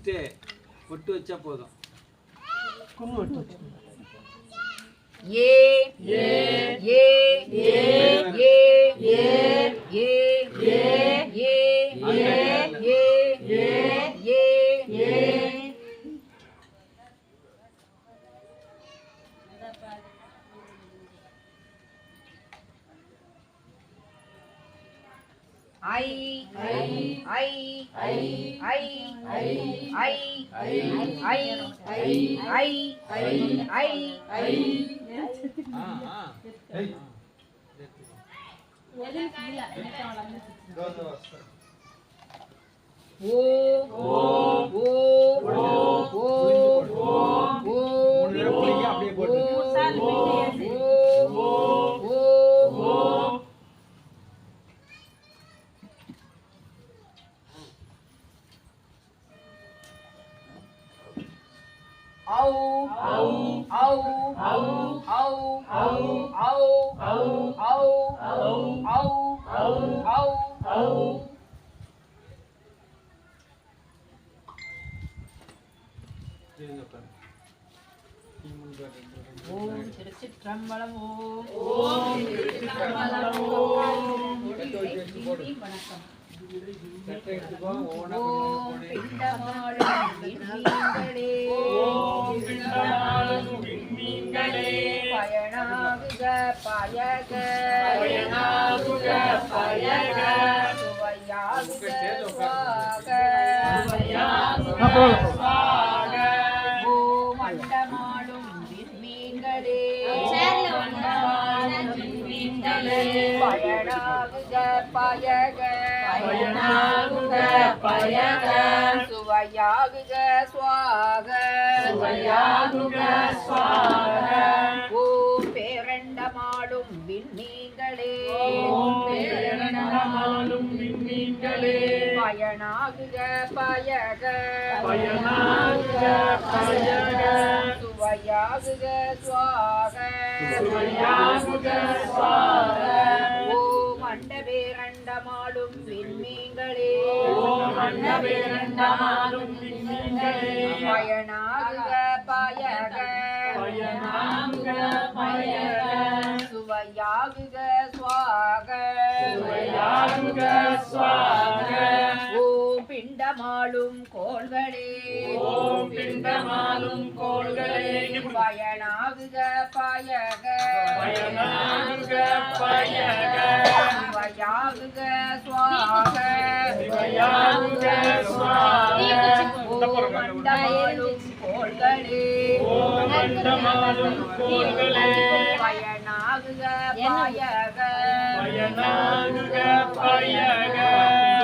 வச்சுட்டு பொட்டு வச்சா போதும். ஏ ஏ ஏ ஏ ஏ ஏ ஏ ஏ ஏ ஏ ஏ ஏ ஐ ஐ ஐ ஐ ஐ ஐ ஐ ஐ ஐ ஐ ஐ ஓ ஓ ஓ ஓ ஓ அப்படியே போடு. Au au au au au au au au au au au ஓம் திருச்சிற்றம்பலம் ஓம் திருச்சிற்றம்பலம் ஓம் வணக்கம் ஓம் பிண்டமாளும் விண்மீன்களே ஓம் பிண்டமாளும் விண்மீன்களே பயனாகுக பயக பயனாகுக பயக சுவையாகுக சுவாக சுவையாகுக சுவாக ஓம் அண்டமாளும் விண்மீன்களே அண்டமாளும் விண்மீன்களே பயனாகுக பயக பயனாகுக பயக சுவையாகுக சுவாக சுவையாகுக சுவாக ஓம் பேரண்டமாளும் விண்மீன்களே ஓம் பேரண்டமாளும் விண்மீன்களே பயனாகுக பயக பயனாகுக பயக சுவையாகுக சுவாக சுவையாகுக சுவாக ஓம் அண்டபேரண்டமாளும் விண்மீன்களே ஓம் அண்டபேரண்டமாளும் விண்மீன்களே பயனாகுக பயக பயனாகுக பயக சுவையாகுக சுவாக சுவையாகுக சுவாக ஓம் பிண்டமாளும் கோள்களே ஓம் பிண்டமாளும் கோள்களே பயனாகுக பயக பயனாகுக பயக சுவையாகுக சுவாக சுவையாகுக சுவாக ஓம் அண்டமாளும் கோள்களே ஓம் அண்டமாளும் கோள்களே பயனாகுக பயக பயனாகுக பயக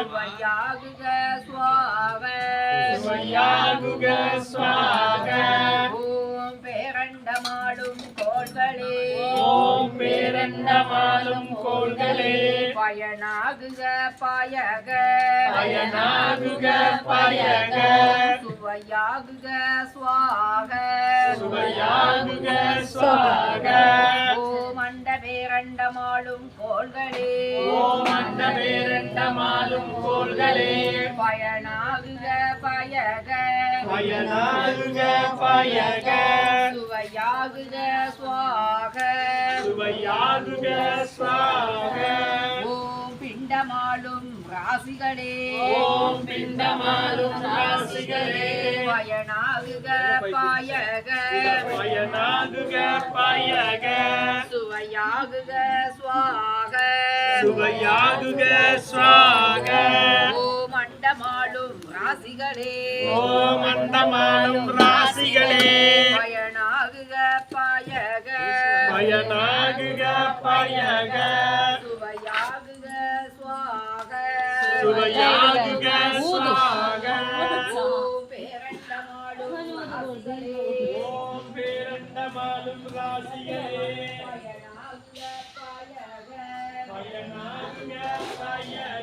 சுவையாகுக சுவாக சுவையாகுக சுவாக ஓம் பேரண்டமாளும் கோள்களே ஓம் பேரண்டமாளும் கோள்களே பயனாகுக பயக பயனாகுக பயக சுவையாகுக சுவாக சுவையாகுக சுவாக ஓம் அண்டபேரண்டமாளும் கோள்களே ஓம் அண்டபேரண்டமாளும் கோள்களே பயனாகுக பயக பயனாகுக பயக சுவையாகுக சுவாக சுவையாகுக சுவாக ஓம் பிண்டமாளும் ராசிகளே ஓம் பிண்டமாளும் ராசிகளே பயனாகுக பயக பயனாகுக பயக சுவையாகுக சுவாக சுவையாகுக சுவாக ஓம் அண்டமாளும் ராசிகளே ஓம் அண்டமாளும் ராசிகளே பயனாகுக பயக பயனாகுக பயக சுவையாகுக சுவாக சுவையாகுக சுவாக ஓம் பேரண்டமாளும் ராசிகளே ஓம் பேரண்டமாளும் ராசிகளே பயனாகுக பயக பயனாகுக பயக